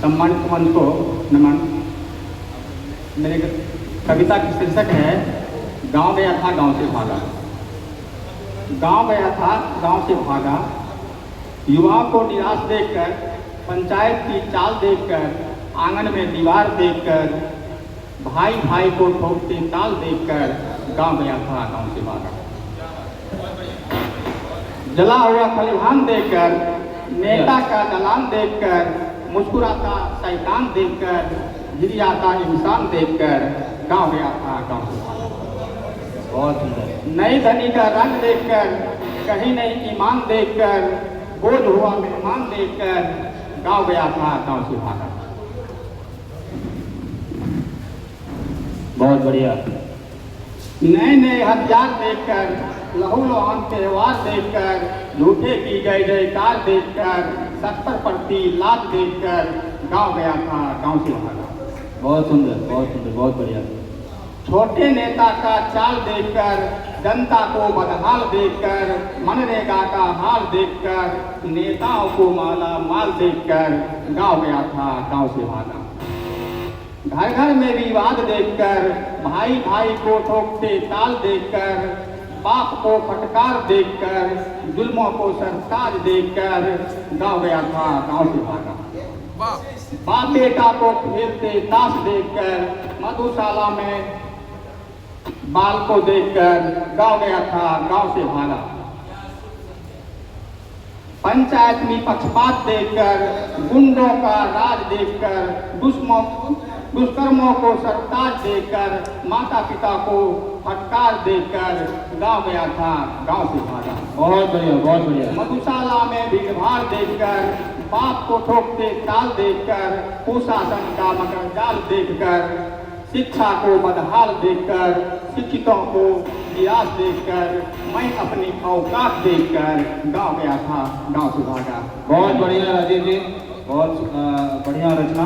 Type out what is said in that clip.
सम्मानित मंच को नमन। मेरे कविता की शीर्षक है गांव गया था गांव से भागा। गांव गया था गांव से भागा, युवाओं को निराश देखकर, पंचायत की चाल देखकर, आंगन में दीवार देखकर, भाई भाई को ठोकते ताल देखकर गांव गया था गांव से भागा। जला हुआ खलिहान देखकर, नेता का दलान देखकर, मुस्कुराता शैतान देखकर, गिरियाता इंसान देखकर गांव गया था गांव से भागा। बहुत सुंदर। नई धनी का रंग देखकर, कहीं नहीं ईमान देखकर, बोझ हुआ मेहमान देखकर गांव गया था गांव से भागा। बहुत बढ़िया। नए नए हथियार देखकर, लहू लुहान त्योहार देखकर, झूठे की जय जयकार देखकर, 70 लात देखकर गांव गया था गांव से भागा। बहुत सुंदर, बहुत सुंदर, बहुत बढ़िया। छोटे नेता का चाल देखकर, जनता को बदहाल देखकर, मनरेगा का हाल देखकर, नेताओं को माला माल देखकर गांव गया था गांव से भागा। घर घर में विवाद देखकर, भाई भाई को ठोकते ताल देखकर, बाप को फटकार देखकर, जुल्मों को सरताज देखकर गांव गया था गांव से भागा। बाप बेटा को खेलते ताश देखकर, मधुशाला में बाल को देखकर गांव गया था गांव से भागा। पंचायत में पक्षपात देखकर, गुंडों का राज देखकर, दुष्कर्मों को सरताज देखकर, माता पिता को फटकार देखकर गांव गया था गांव से भागा। बहुत बढ़िया, बहुत बढ़िया। मधुशाला में भीड़भाड़ देखकर, बाप को ठोकते ताल देखकर, कुशासन का मकर जाल देखकर, शिक्षा को बदहाल देखकर, शिक्षितों को निराश देखकर, मैं अपनी औकात देखकर गांव गया था गांव से भागा। बहुत बढ़िया राजेश जी, बहुत बढ़िया रचना।